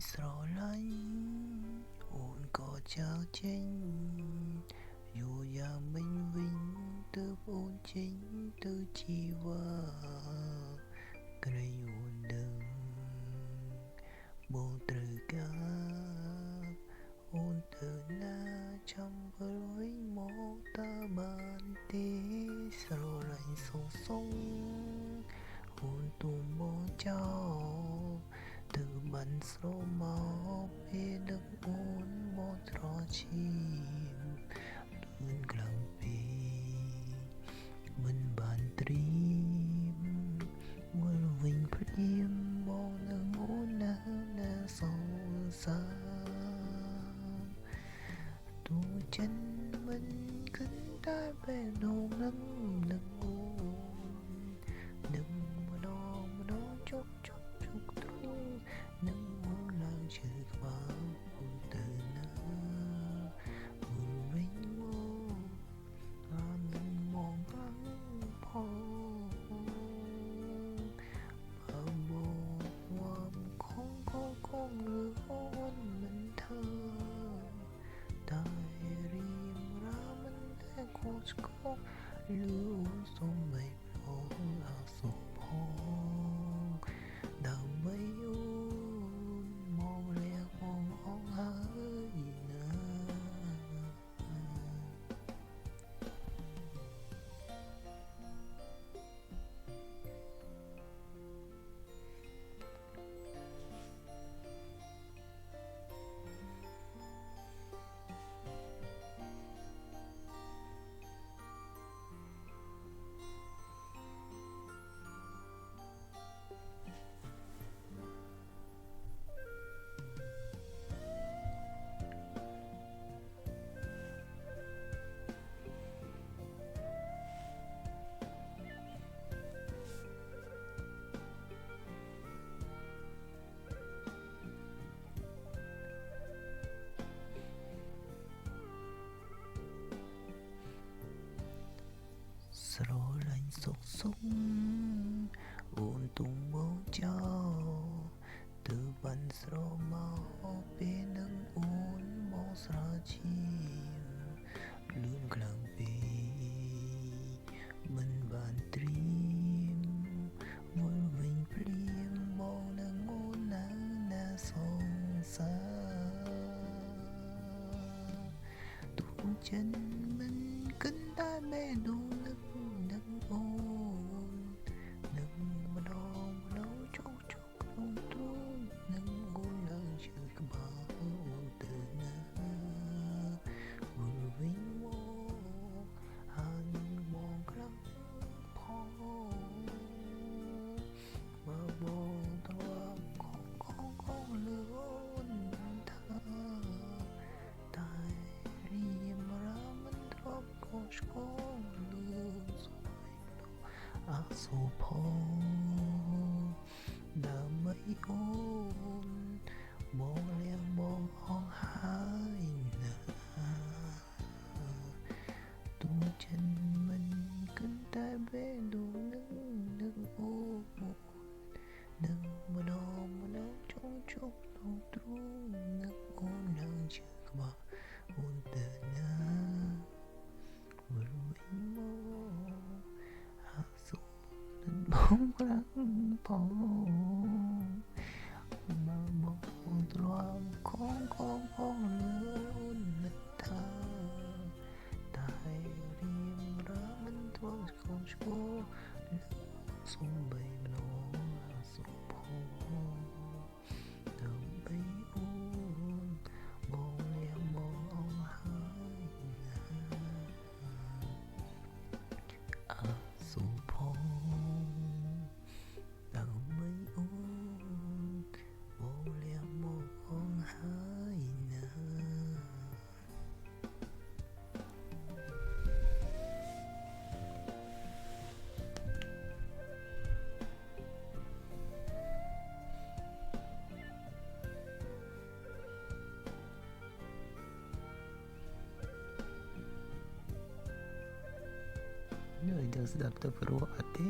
ស្រឡាញ់អូនក៏ចោលចេញយូរយ៉ាងមិញវិញទើបអូនចេញទៅជីវ៉ាក្រែងអូនដឹងបងត្រូវការអូនទៅណាចាំវិលវិញមកតើបានទេស្រឡាញ់សុងអូនទុំបងចោលទៅបានស្រមកពេលដឹកអូនមកត្រឈីមលឿនខ្លាំងពេកមិនបានត្រៀមវិលវិញព្រាមមកនឹងអូនណាសងសាទូចិនមិនគិនតែពេលដងនឹងអូននឹងម្ដងជុកទ្រូងនឹងអូនឡើងឈឺក្បាលអូនទៅណាអូនវិញមកអានឹងមងខាងផងបើមកវ៉ាំខំឬអូនមិនថាតែរៀងរាមិនតែខុសឆ្គងលឺអូនសុំមិនអូនអាសុខផងដើម្បីអូនមកលះបងអងហើយណាស្រឡាញ់សុងអូនទុំបងចោលទៅបានស្រមកពេលនឹងអូនមកស្រឈីមលឿនខ្លាំងពេកមិនបានត្រៀមវិលវិញព្រាមមកនឹងអូនណាសងសាទូចិនមិនគិនតែមេដួងនឹងអូននឹងម្ដងជុកក្នុងទ្រូងនឹងអូនឡើងឈឺក្បាលអូនទៅណាវិលវិញមកអានឹងបងខ្លាំងផងបើបងទ្រាំខំលឺអូនថាតែរៀមរាមិនទ្រាំខុសឆ្គងលឿនស្វែងអាសូរផងដើម្បីអូនមកលះបងអងហើយណាទូចិនមិនគិនតែពេលដួងនឹងអូននឹងម្ដងជុកក្នុងទ្រូងនឹងអូនឡើងឈឺក្បាលអូនទៅណាវិលវិញមកអាសូរនឹងបងខ្លាំងផងបើបងទ្រាំខំលឿនមិនថាតែរៀងរាមិនទ្រាំខុសឆ្គងសុំបីម្ដងអាសុខផងដើម្បីអូនបងលះបងអងហើយណាអាសុខផងដើម្បីអូនបងលះបងអងហើយណានៅដល់ស្ដាប់ទៅព្រោះអត់ទេ